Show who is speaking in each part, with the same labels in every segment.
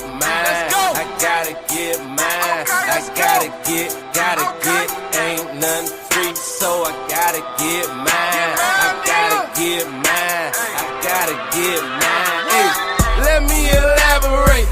Speaker 1: get mine. I gotta get mine. I gotta get, ain't nothing free, so I gotta get mine. I gotta get mine. I gotta get mine. Hey, let me elaborate.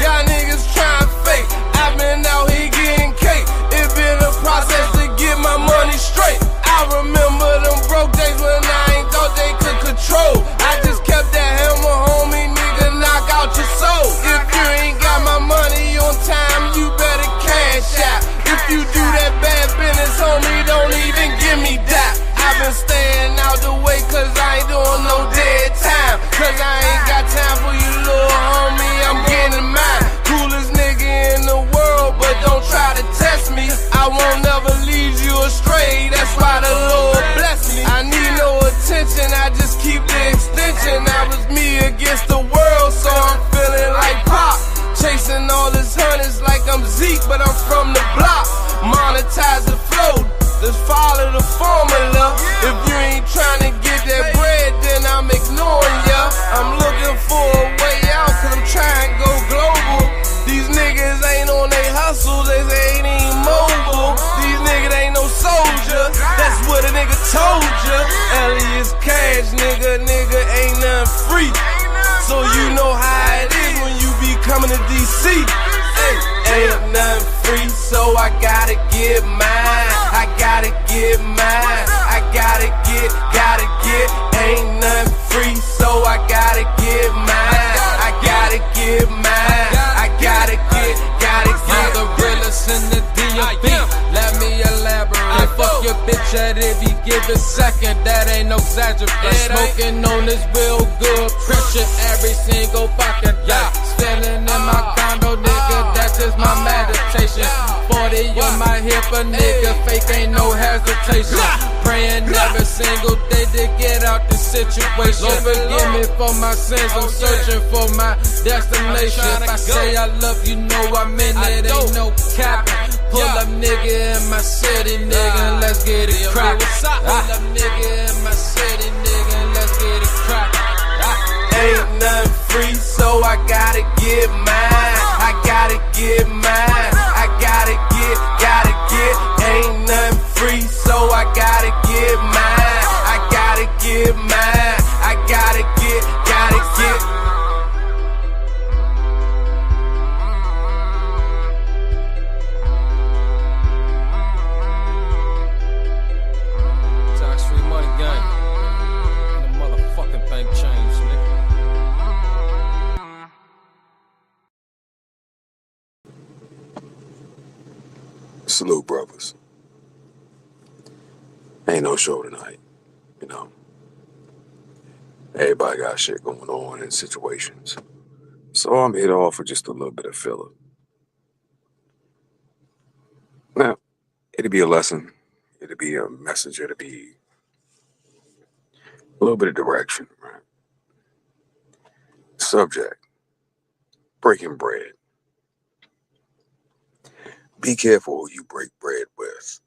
Speaker 1: Y'all niggas trying fake. I've been out here getting cake. It been a process to get my money straight. I remember them broke days when I ain't thought they could control. I just kept that hammer, homie, nigga, knock out your soul. If you ain't got my money on time, you better cash out. If you do that bad business, homie, don't even give me that. I've been staying out the way cause I ain't doing no dead time. Cause I ain't got time for you, little homie, I'm getting mine. Coolest nigga in the world, but don't try to test me. I won't never lead you astray, that's why the Lord bless me. I need no attention, I just keep the extension. I was me against the world, so I'm feeling like Pop. Chasing all this hundreds like I'm Zeke, but I'm from the block. Monetize the flow, just follow the formula. If you ain't trying to get that bread, then I'm ignoring ya. I'm looking for a way out, cause I'm trying to go global. These niggas ain't on they hustle, they ain't even mobile. These niggas ain't no soldier, that's what a nigga told ya. Elias Cash, nigga, ain't nothing free. So you know how it is when you be coming to DC. Hey, ain't nothing free, so I gotta get mine. I gotta get mine. I gotta get, ain't nothing free, so I gotta get mine. I gotta get mine. I gotta get.
Speaker 2: I'm the realest in the D.O.B. Let me elaborate. Fuck your bitch at every given second, that ain't no exaggeration. Smoking on this real good pressure every single fucking day. Standing in my condo, nigga, that's just my meditation. 40 on my hip, a nigga, fake ain't no hesitation. Praying every single day to get out the situation. Lord forgive me for my sins, I'm searching for my destination. If I say I love you, know I mean it, ain't no capping. Pull up nigga in my city, nigga, let's get it crackin'. Pull up nigga in my city, nigga, let's get it crackin'.
Speaker 1: Ain't nothing free, so I gotta get mine. I gotta get mine. I gotta get, ain't nothing free, so I gotta get mine. I gotta get mine. I gotta get.
Speaker 2: Tax-free money gang. And the motherfucking bank change, nigga.
Speaker 3: Salute, brothers. Ain't no show tonight, you know. Everybody got shit going on in situations. So I'm here to offer just a little bit of filler. Now, it'll be a lesson. It'll be a message. It'll be a little bit of direction, right? Subject: breaking bread. Be careful who you break bread with.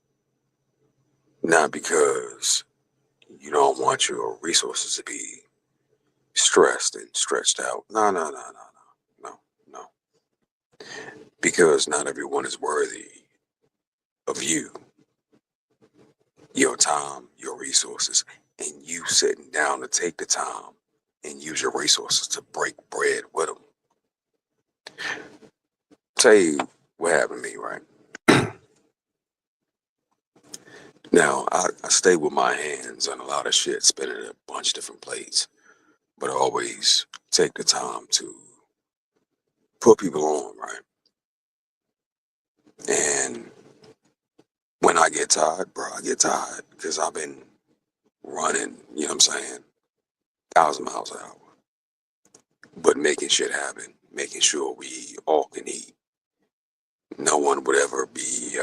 Speaker 3: Not because you don't want your resources to be stressed and stretched out. No. Because not everyone is worthy of you, your time, your resources, and you sitting down to take the time and use your resources to break bread with them. Tell you what happened to me, right? Now, I stay with my hands on a lot of shit, spinning a bunch of different plates, but I always take the time to put people on, right? And when I get tired, bro, I get tired because I've been running, you know what I'm saying, 1,000 miles an hour, but making shit happen, making sure we all can eat. No one would ever be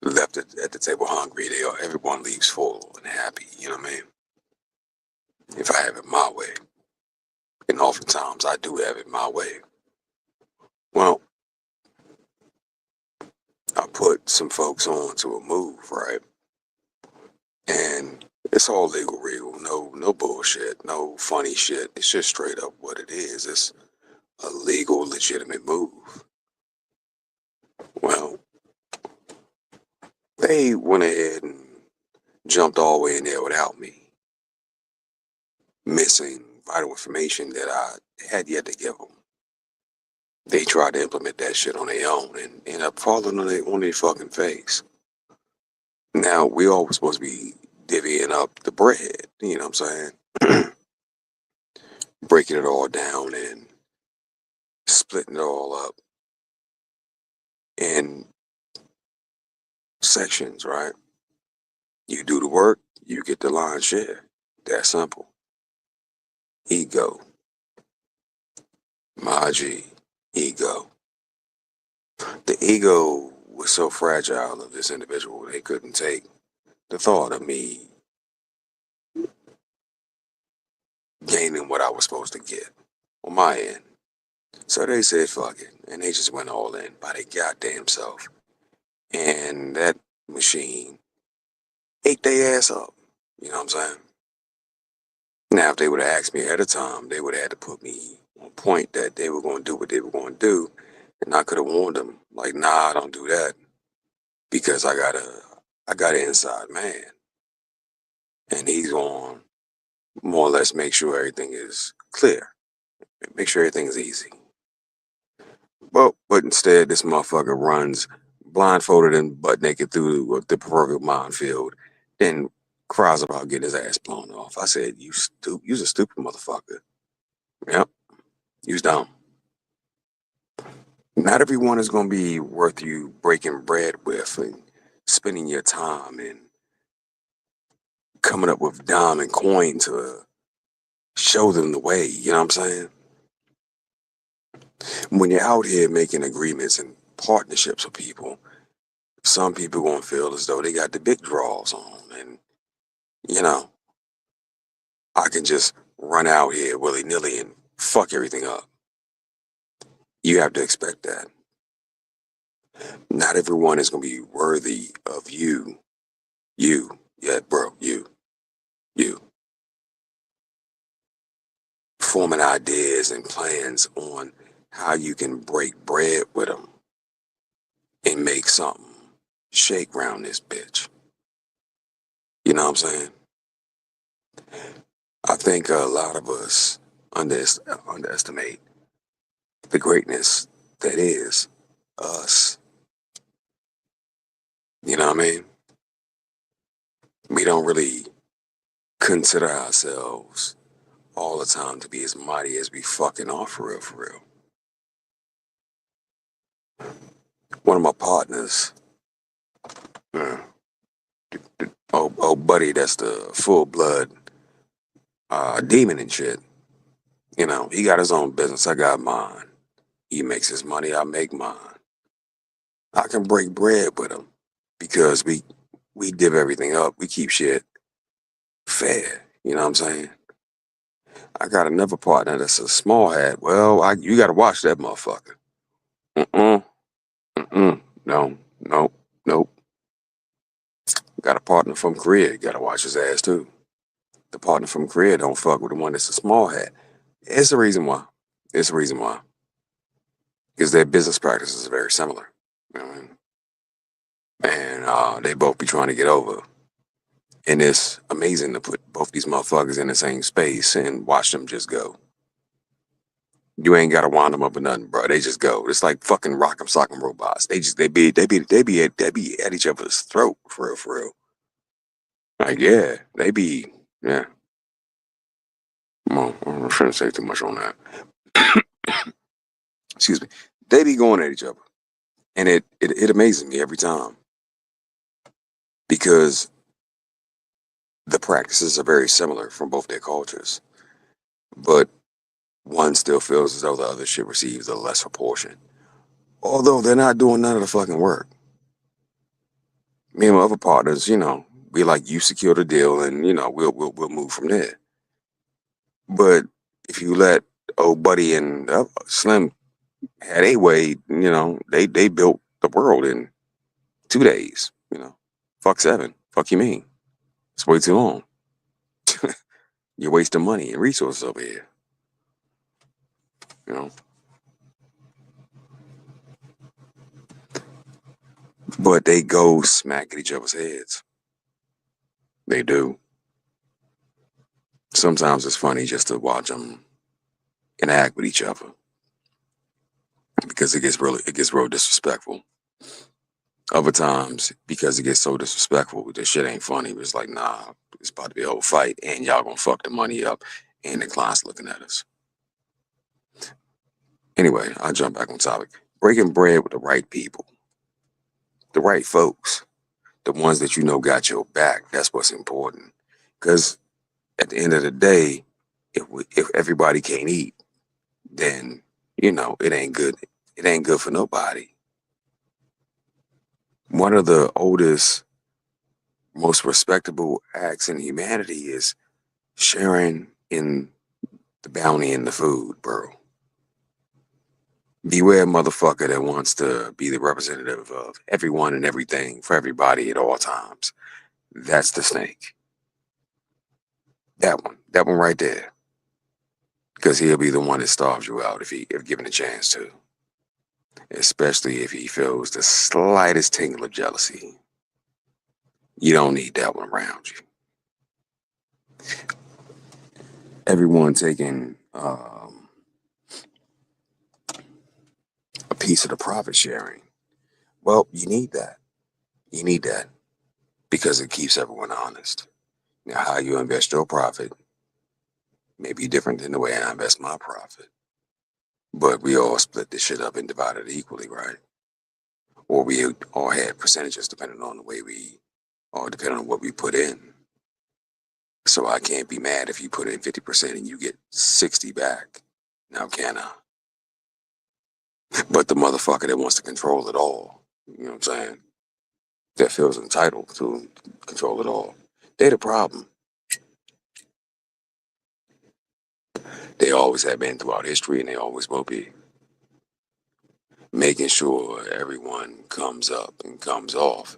Speaker 3: left at the table hungry. Everyone leaves full and happy, you know what I mean? If I have it my way, and oftentimes I do have it my way. Well, I put some folks on to a move, right? And it's all legal, real, no bullshit, no funny shit. It's just straight up what it is. It's a legal, legitimate move. Well, they went ahead and jumped all the way in there without me, missing vital information that I had yet to give them. They tried to implement that shit on their own and ended up falling on their fucking face. Now, we all were supposed to be divvying up the bread, you know what I'm saying? Breaking it all down and splitting it all up in sections, right? You do the work, you get the lion's share. That simple. Ego. My G. Ego. The ego was so fragile of this individual, they couldn't take the thought of me gaining what I was supposed to get on my end. So they said, fuck it. And they just went all in by their goddamn self. And that machine ate their ass up. You know what I'm saying? Now, if they would have asked me ahead of time, they would have had to put me on point that they were going to do what they were going to do. And I could have warned them, like, nah, don't do that. Because I got an inside man. And he's going to more or less make sure everything is clear. Make sure everything is easy. But instead, this motherfucker runs blindfolded and butt naked through the proverbial minefield, then cries about getting his ass blown off. I said, you's a stupid motherfucker. Yep, you's dumb. Not everyone is going to be worth you breaking bread with and spending your time and coming up with dime and coin to show them the way. You know what I'm saying? When you're out here making agreements and partnerships with people, some people going to feel as though they got the big draws on. And, you know, I can just run out here willy-nilly and fuck everything up. You have to expect that. Not everyone is going to be worthy of you. Yeah, bro, you. Forming ideas and plans on how you can break bread with them and make something shake round this bitch. You know what I'm saying? I think a lot of us underestimate the greatness that is us. You know what I mean? We don't really consider ourselves all the time to be as mighty as we fucking are for real. One of my partners, oh buddy, that's the full blood demon and shit. You know, he got his own business, I got mine. He makes his money, I make mine. I can break bread with him because we div everything up. We keep shit fair. You know what I'm saying? I got another partner that's a small hat. Well, you got to watch that motherfucker. Nope. Got a partner from Korea. You got to watch his ass too. The partner from Korea don't fuck with the one that's a small hat. It's the reason why. Because their business practices are very similar. You know what I mean? And they both be trying to get over. And it's amazing to put both these motherfuckers in the same space and watch them just go. You ain't gotta wind them up or nothing, bro. They just go. It's like fucking rock'em sock'em robots. They be at each other's throat for real. Like yeah. Well, I shouldn't say too much on that. Excuse me. They be going at each other. And it amazes me every time. Because the practices are very similar from both their cultures. But one still feels as though the other should receive the lesser portion. Although they're not doing none of the fucking work. Me and my other partners, you know, we like, you secure the deal and, you know, we'll move from there. But if you let old buddy and Slim had a way, you know, they built the world in 2 days, you know. Fuck 7. Fuck you mean? It's way too long. You're wasting money and resources over here. You know. But they go smack at each other's heads. They do. Sometimes it's funny just to watch them interact with each other because it gets real disrespectful. Other times, because it gets so disrespectful, this shit ain't funny. It's like, nah, it's about to be a whole fight, and y'all gonna fuck the money up, and the client's looking at us. Anyway, I'll jump back on topic. Breaking bread with the right people, the right folks, the ones that you know got your back. That's what's important. Because at the end of the day, if everybody can't eat, then it ain't good. It ain't good for nobody. One of the oldest, most respectable acts in humanity is sharing in the bounty in the food, bro. Beware, motherfucker, that wants to be the representative of everyone and everything for everybody at all times. That's the snake. That one right there. Because he'll be the one that starves you out if given a chance to. Especially if he feels the slightest tingle of jealousy. You don't need that one around you. Everyone taking a piece of the profit sharing. Well, you need that. You need that because it keeps everyone honest. Now, how you invest your profit may be different than the way I invest my profit. But we all split this shit up and divide it equally, right? Or we all had percentages depending on the way depending on what we put in. So I can't be mad if you put in 50% and you get 60 back. Now can I? But the motherfucker that wants to control it all, you know what I'm saying? That feels entitled to control it all. They the problem. They always have been throughout history and they always will be. Making sure everyone comes up and comes off,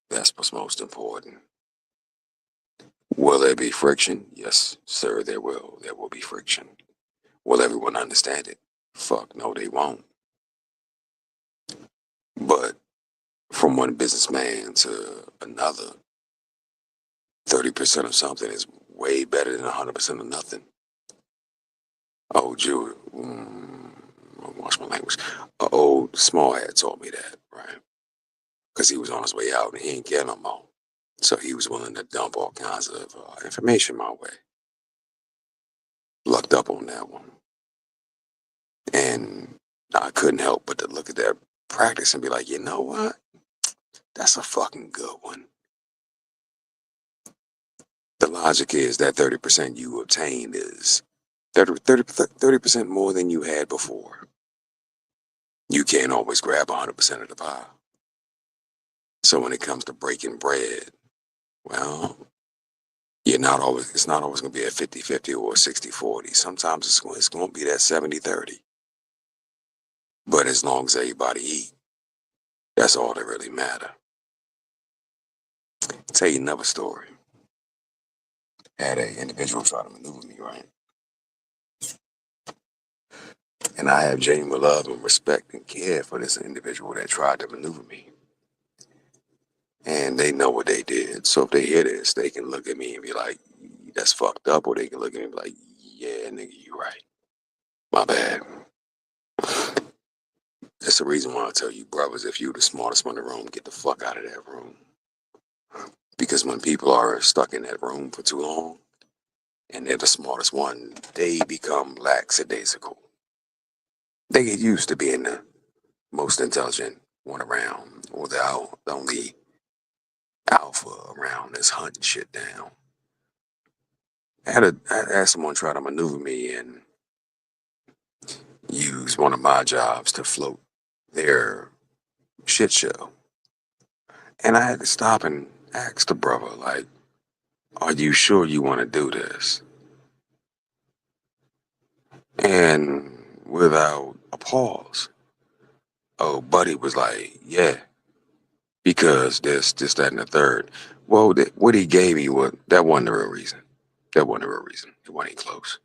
Speaker 3: that's what's most important. Will there be friction? Yes, sir, there will. There will be friction. Will everyone understand it? Fuck, no, they won't. But from one businessman to another, 30% of something is way better than 100% of nothing. Oh, Jew, watch my language. An old small head told me that, right? Because he was on his way out and he ain't get no more. So he was willing to dump all kinds of information my way. Lucked up on that one. And I couldn't help but to look at that practice and be like, you know what? That's a fucking good one. The logic is that 30% you obtained is 30% more than you had before. You can't always grab 100% of the pie. So when it comes to breaking bread, well, it's not always going to be a 50-50 or a 60-40. Sometimes it's going to be that 70-30. But as long as everybody eat, that's all that really matter. I'll tell you another story. Had an individual try to maneuver me, right? And I have genuine love and respect and care for this individual that tried to maneuver me. And they know what they did. So if they hear this, they can look at me and be like, that's fucked up. Or they can look at me and be like, yeah, nigga, you right. My bad. That's the reason why I tell you, brothers, if you're the smartest one in the room, get the fuck out of that room. Because when people are stuck in that room for too long, and they're the smartest one, they become lackadaisical. They get used to being the most intelligent one around, or the only alpha around that's hunting shit down. I had someone try to maneuver me and use one of my jobs to float their shit show. And I had to stop and ask the brother, like, are you sure you want to do this? And without a pause, oh, buddy was like, yeah, because this, that, and the third. Well, what he gave me, that wasn't the real reason. That wasn't the real reason. It wasn't close.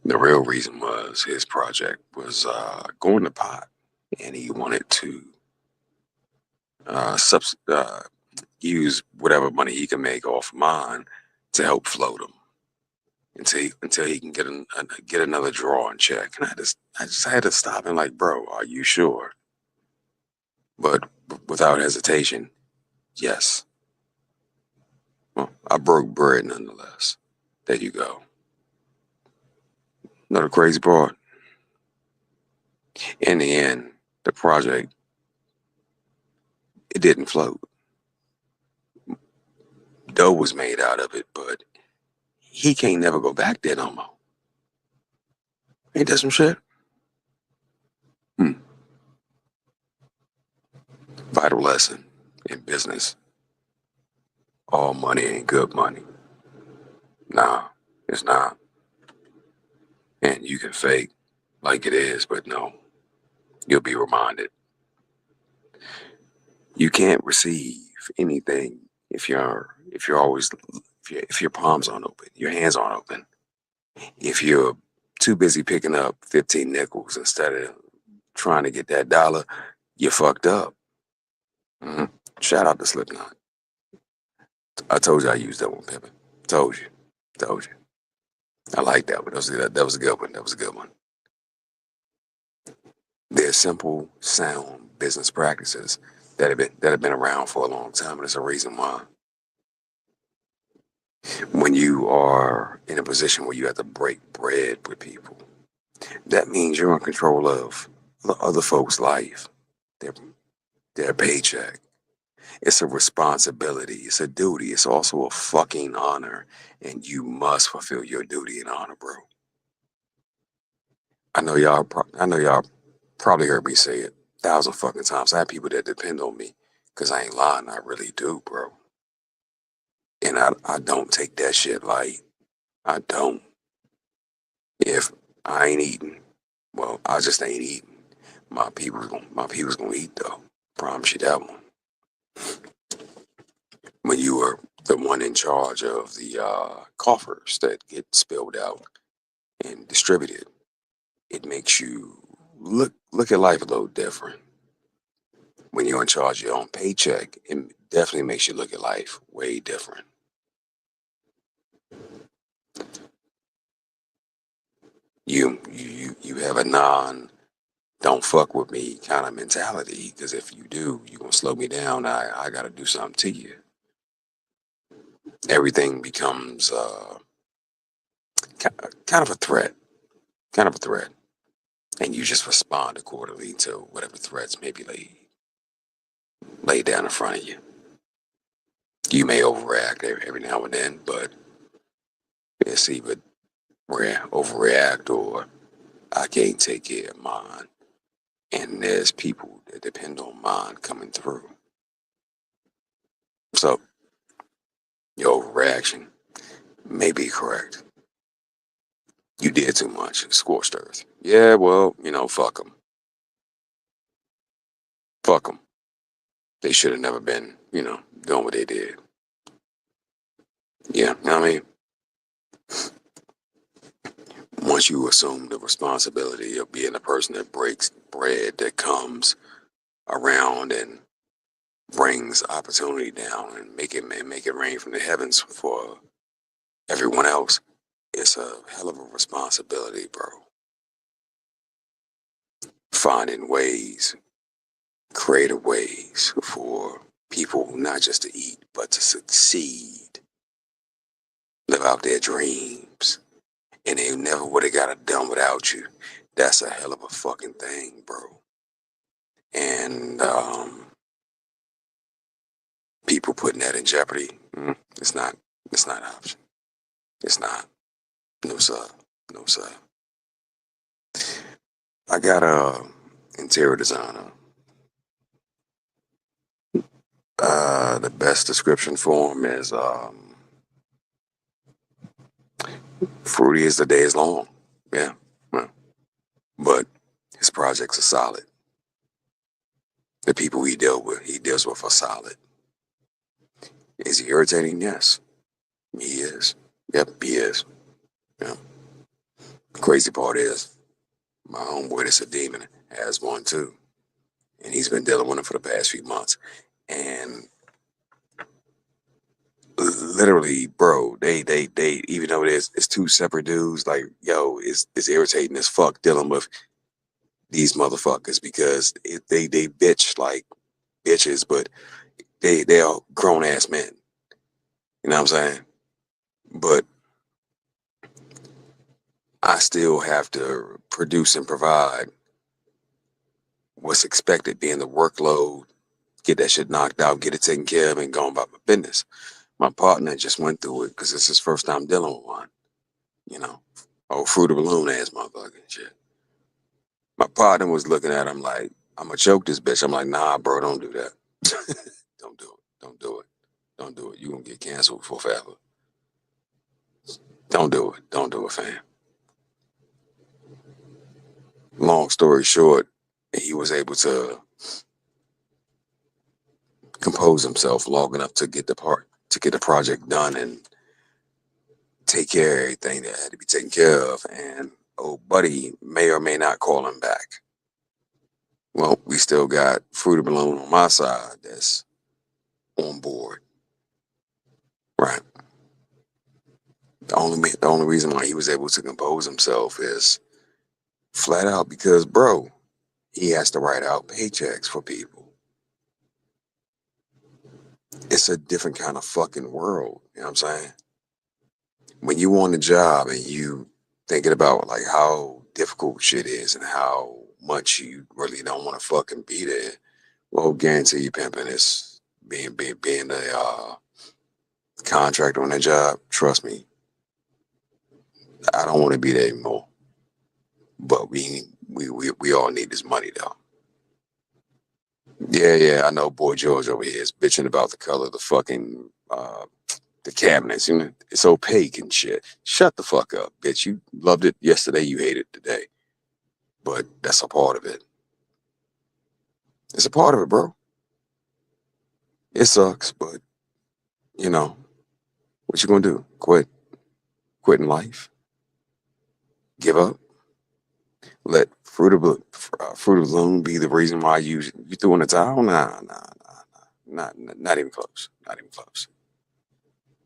Speaker 3: The real reason was his project was going to pot, and he wanted to use whatever money he can make off mine to help float him until he can get another draw in check. And I just had to stop him like, bro, are you sure? But without hesitation, yes. Well, I broke bread nonetheless. There you go. Another crazy part. In the end, the project, it didn't float. Dough was made out of it, but he can't never go back there no more. Ain't that some shit? Vital lesson in business. All money ain't good money. Nah, it's not. And you can fake like it is, but no, you'll be reminded. You can't receive anything if your palms aren't open, your hands aren't open. If you're too busy picking up 15 nickels instead of trying to get that dollar, you're fucked up. Shout out to Slipknot. I told you I used that one, Pippin. Told you. I like that one. That was a good one. That was a good one. There's simple, sound business practices that have been around for a long time, and there's a reason why. When you are in a position where you have to break bread with people, that means you're in control of the other folks' life, their paycheck. It's a responsibility. It's a duty. It's also a fucking honor, and you must fulfill your duty and honor, bro. I know y'all probably heard me say it 1,000 fucking times. I have people that depend on me, because I ain't lying. I really do, bro. And I don't take that shit light. I don't. If I ain't eating, well, I just ain't eating. My people's gonna eat though. Promise you that one. When you are the one in charge of the coffers that get spilled out and distributed, it makes you look at life a little different. When you're in charge of your own paycheck, it definitely makes you look at life way different. You have a don't fuck with me kind of mentality, because if you do, you're gonna slow me down. I gotta do something to you. Everything becomes kind of a threat, and you just respond accordingly to whatever threats may be laid down in front of you. You may overreact every now and then, but it's either overreact or I can't take care of mine, and there's people that depend on mine coming through. So your overreaction may be correct. You did too much. Scorched earth. Yeah, well, fuck them. Fuck them. They should have never been, doing what they did. Yeah, I mean, once you assume the responsibility of being the person that breaks bread that comes around and brings opportunity down and make it rain from the heavens for everyone else, it's a hell of a responsibility, bro. Finding ways, creative ways for people not just to eat, but to succeed, live out their dreams, and they never would have got it done without you. That's a hell of a fucking thing, bro. And people putting that in jeopardy, it's not an option. It's not. No sir. No sir. I got a interior designer. The best description for him is fruity as the day is long. Yeah. Well, but his projects are solid. The people he deals with are solid. Is he irritating? Yes. He is. Yep, he is. Yeah. Crazy part is, my homeboy that's a demon has one too. And he's been dealing with it for the past few months. And literally, bro, they even though it's two separate dudes, like, yo, it's irritating as fuck dealing with these motherfuckers because they bitch like bitches, but they are grown ass men. You know what I'm saying? But I still have to produce and provide what's expected, being the workload, get that shit knocked out, get it taken care of, and go about my business. My partner just went through it because it's his first time dealing with one. You know, oh, fruit of balloon ass motherfucker and shit. My partner was looking at him like, I'm gonna choke this bitch. I'm like, nah, bro, don't do that. Don't do it. Don't do it. Don't do it. You gonna get canceled for forever. Don't do it. Don't do it, fam. Long story short, he was able to compose himself long enough to get the project done and take care of everything that had to be taken care of. And old buddy may or may not call him back. Well, we still got Fruit of Balloon on my side that's on board. Right. The only reason why he was able to compose himself is flat out because, bro, he has to write out paychecks for people. It's a different kind of fucking world. You know what I'm saying? When you on the job and you thinking about like how difficult shit is and how much you really don't want to fucking be there, well, guarantee you pimping is being a contractor on that job. Trust me, I don't want to be there anymore. But we all need this money though. Yeah, I know boy George over here is bitching about the color of the fucking the cabinets. You know, it's opaque and shit. Shut the fuck up, bitch. You loved it yesterday, you hate it today. But that's a part of it. It's a part of it, bro. It sucks, but you know, what you gonna do? Quit? Quit in life? Give up? Let Fruit of the Loom be the reason why you threw in the towel? Nah. Not even close. Not even close.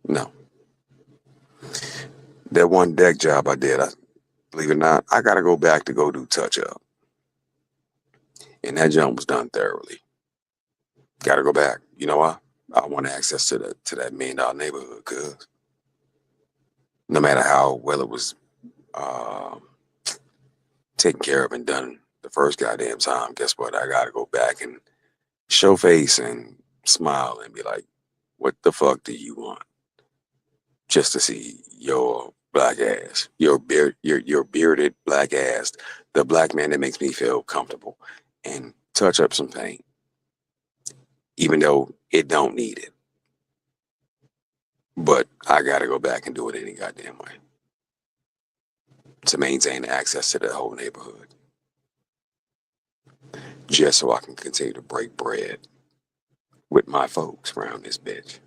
Speaker 3: No. That one deck job I did, believe it or not, I gotta go back to go do touch up. And that jump was done thoroughly. Gotta go back. You know why? I want access to that $1 million neighborhood, cause no matter how well it was taken care of and done the first goddamn time, guess what? I gotta go back and show face and smile and be like, what the fuck do you want? Just to see your black ass, your bearded black ass, the black man that makes me feel comfortable, and touch up some paint, even though it don't need it. But I gotta go back and do it any goddamn way to maintain access to the whole neighborhood, just so I can continue to break bread with my folks around this bitch.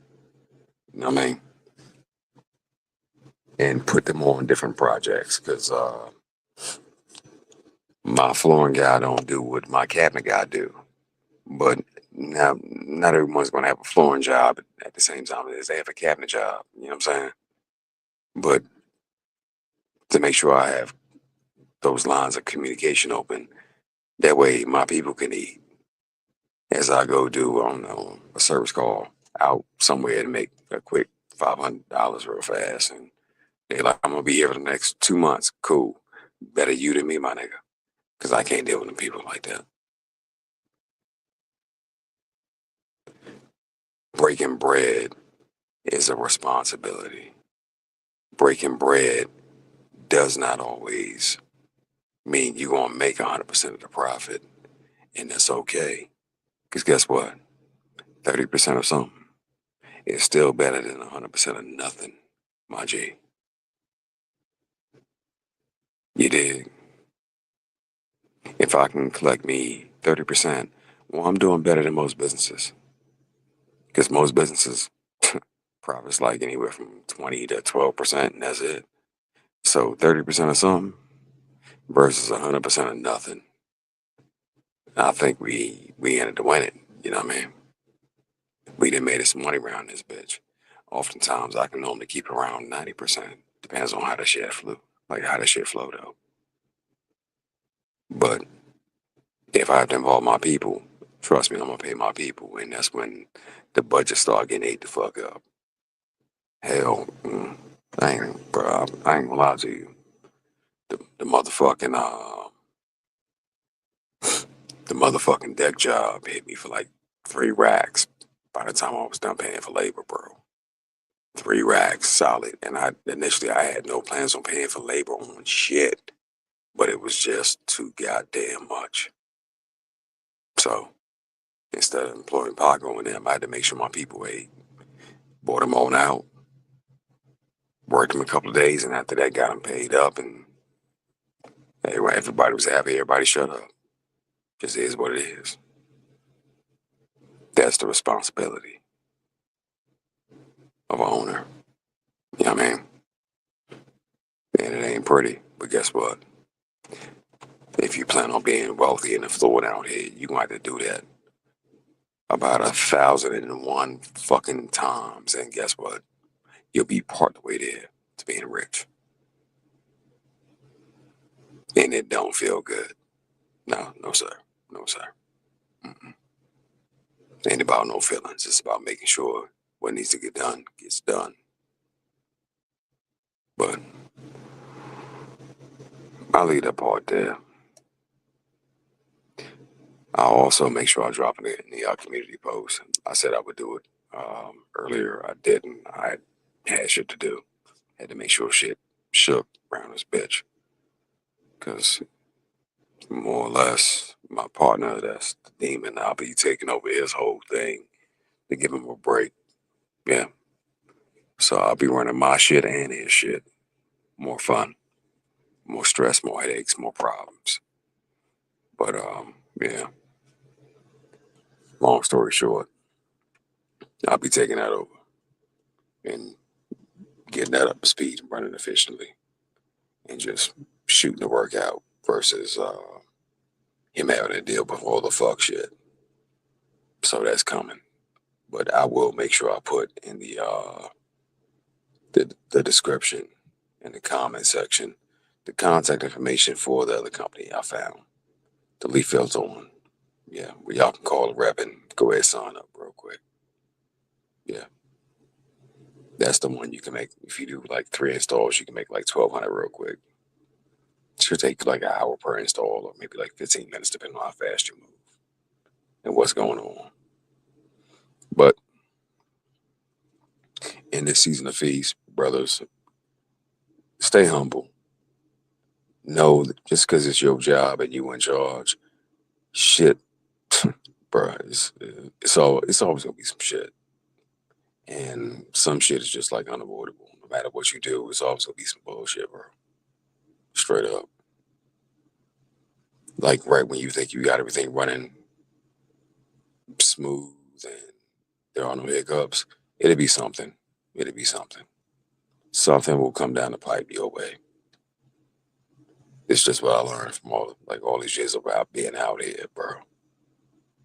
Speaker 3: You know what I mean? And put them on different projects, because my flooring guy don't do what my cabinet guy do. But now, not everyone's going to have a flooring job at the same time as they have a cabinet job. You know what I'm saying? But to make sure I have those lines of communication open, that way my people can eat as I go do, I don't know, a service call out somewhere to make a quick $500 real fast. And they're like, I'm going to be here for the next 2 months. Cool. Better you than me, my nigga. Because I can't deal with them people like that. Breaking bread is a responsibility. Breaking bread does not always mean you're going to make 100% of the profit. And that's okay. Because guess what? 30% of something is still better than 100% of nothing, my G. You dig? If I can collect me 30%, well, I'm doing better than most businesses. Because most businesses, profits like anywhere from 20 to 12%, and that's it. So 30% of something versus 100% of nothing. I think we ended to win it. You know what I mean? We done made us some money around this bitch. Oftentimes, I can normally keep around 90%. Depends on how the shit flew. Like how the shit flow though. But if I have to involve my people, trust me, I'm gonna pay my people, and that's when the budget start getting ate the fuck up. Hell, bro, I ain't gonna lie to you. The motherfucking the motherfucking deck job hit me for like 3 racks by the time I was done paying for labor, bro. 3 racks solid, and I had no plans on paying for labor on shit, but it was just too goddamn much. So instead of employing Paco and them, I had to make sure my people ate. Bought them on out, worked them a couple of days, and after that, got them paid up, and everybody was happy. Everybody shut up. Just is what it is. That's the responsibility of an owner. You know what I mean? And it ain't pretty, but guess what? If you plan on being wealthy and affluent out here, you gonna have to do that about 1,001 fucking times, and guess what? You'll be part of the way there to being rich, and it don't feel good. No, no, sir. No, sir. Mm-mm. It ain't about no feelings. It's about making sure what needs to get done gets done. But I'll leave that part there. I'll also make sure I drop it in the community post. I said I would do it earlier. I didn't. I had shit to do. Had to make sure shit shook around this bitch. Because more or less, my partner, that's the demon, I'll be taking over his whole thing to give him a break. Yeah. So I'll be running my shit and his shit. More fun, more stress, more headaches, more problems. But yeah. Long story short, I'll be taking that over and getting that up to speed and running efficiently and just shooting the workout versus him having to deal with all the fuck shit. So that's coming. But I will make sure I put in the description in the comment section the contact information for the other company I found, the Leaf Filter one. Yeah, where y'all can call a rep and go ahead and sign up real quick. Yeah. That's the one you can make. If you do like 3 installs, you can make like 1,200 real quick. It should take like an hour per install or maybe like 15 minutes depending on how fast you move and what's going on. But in this season of feast, brothers, stay humble. Know that just because it's your job and you in charge, shit, bruh, it's always gonna be some shit. And some shit is just like unavoidable. No matter what you do, it's always gonna be some bullshit, bro. Straight up. Like right when you think you got everything running smooth and there are no hiccups, it'll be something. It'll be something. Something will come down the pipe your way. It's just what I learned from all these years about being out here, bro.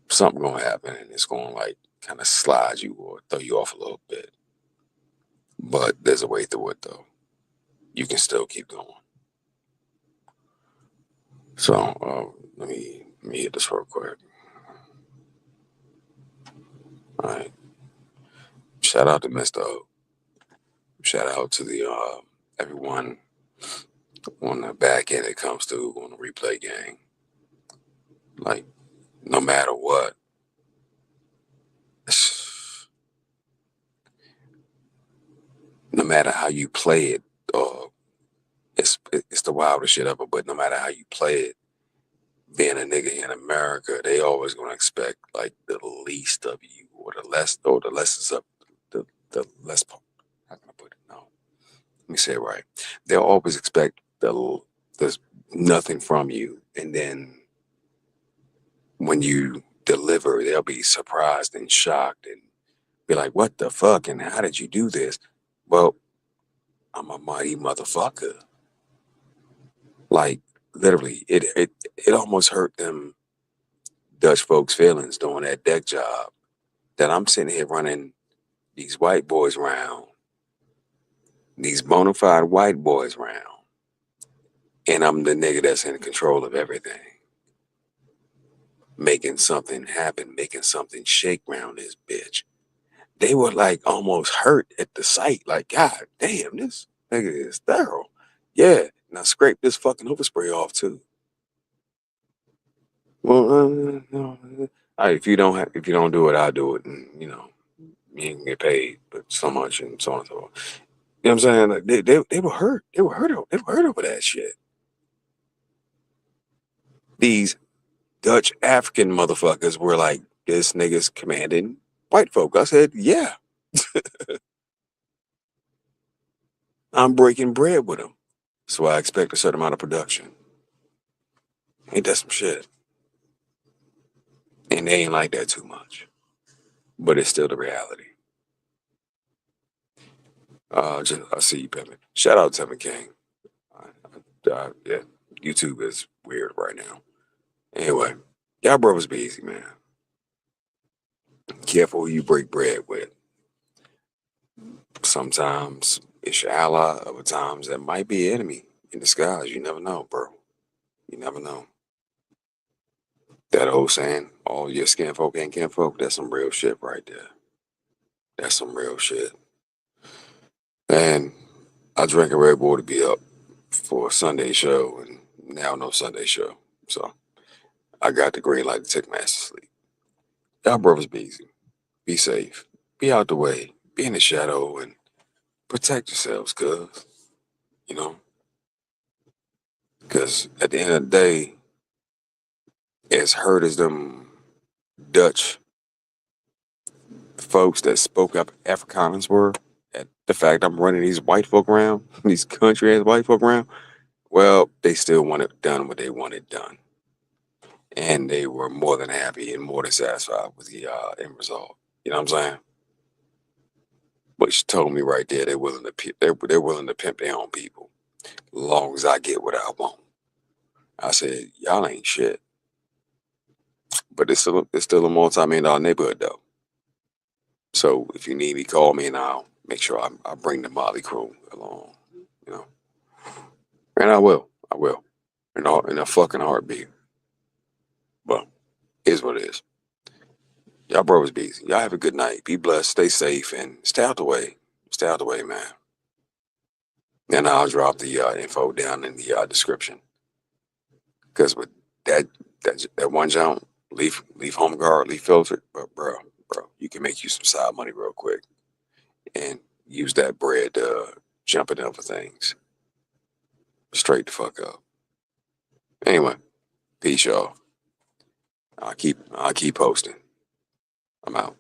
Speaker 3: Something gonna happen and it's gonna like kind of slide you or throw you off a little bit. But there's a way through it though. You can still keep going. So let me hit this real quick. All right. Shout out to Mr. O. Shout out to the everyone on the back end it comes to on the replay game. Like, no matter what, no matter how you play it, it's the wildest shit ever. But no matter how you play it, being a nigga in America, they always gonna expect like the least of you, or the lessons of the less. How can I put it? No, let me say it right. They'll always expect there's nothing from you, and then when you deliver, they'll be surprised and shocked and be like, "What the fuck? And how did you do this?" Well, I'm a mighty motherfucker. Like literally, it almost hurt them Dutch folks' feelings doing that deck job that I'm sitting here running these white boys around, these bona fide white boys around, and I'm the nigga that's in control of everything. Making something happen, making something shake around this bitch. They were like almost hurt at the sight. Like, God damn, this nigga is thorough. Yeah, now scrape this fucking overspray off too. Well, no. If you don't do it, I'll do it, and you can get paid, but so much and so on and so forth. You know what I'm saying? Like they were hurt. They were hurt. They were hurt over that shit. These Dutch African motherfuckers were like, this nigga's commanding white folk. I said, yeah, I'm breaking bread with him. So I expect a certain amount of production. Ain't that some shit? And they ain't like that too much. But it's still the reality. I see you, Pimpin. Shout out to Tevin King. Yeah, YouTube is weird right now. Anyway, y'all brothers be easy, man. Careful who you break bread with. Sometimes it's your ally, other times that might be an enemy in disguise. You never know, bro. You never know. That old saying, all your skin folk ain't kinfolk, that's some real shit right there. That's some real shit. And I drank a Red Bull to be up for a Sunday show, and now no Sunday show. So I got the green light to take my ass to sleep. Y'all brothers be easy. Be safe. Be out the way. Be in the shadow and protect yourselves, cuz. You know? Because at the end of the day, as hurt as them Dutch folks that spoke up Afrikaners were, at the fact I'm running these white folk around, these country ass white folk around, well, they still wanted done what they wanted done. And they were more than happy and more than satisfied with the end result. You know what I'm saying? Which told me right there they're willing to pimp their own people, as long as I get what I want. I said, y'all ain't shit. But it's still a multi-million-dollar neighborhood though. So if you need me, call me and I'll make sure I bring the Molly crew along. You know, and I will, in a fucking heartbeat. But here's what it is. Y'all brothers be easy. Y'all have a good night. Be blessed. Stay safe and stay out the way. Stay out the way, man. And I'll drop the info down in the description. Because with that one jump, leaf home guard, leaf filter, but bro, you can make you some side money real quick and use that bread to jump it over things. Straight the fuck up. Anyway, peace, y'all. I'll keep posting. I'm out.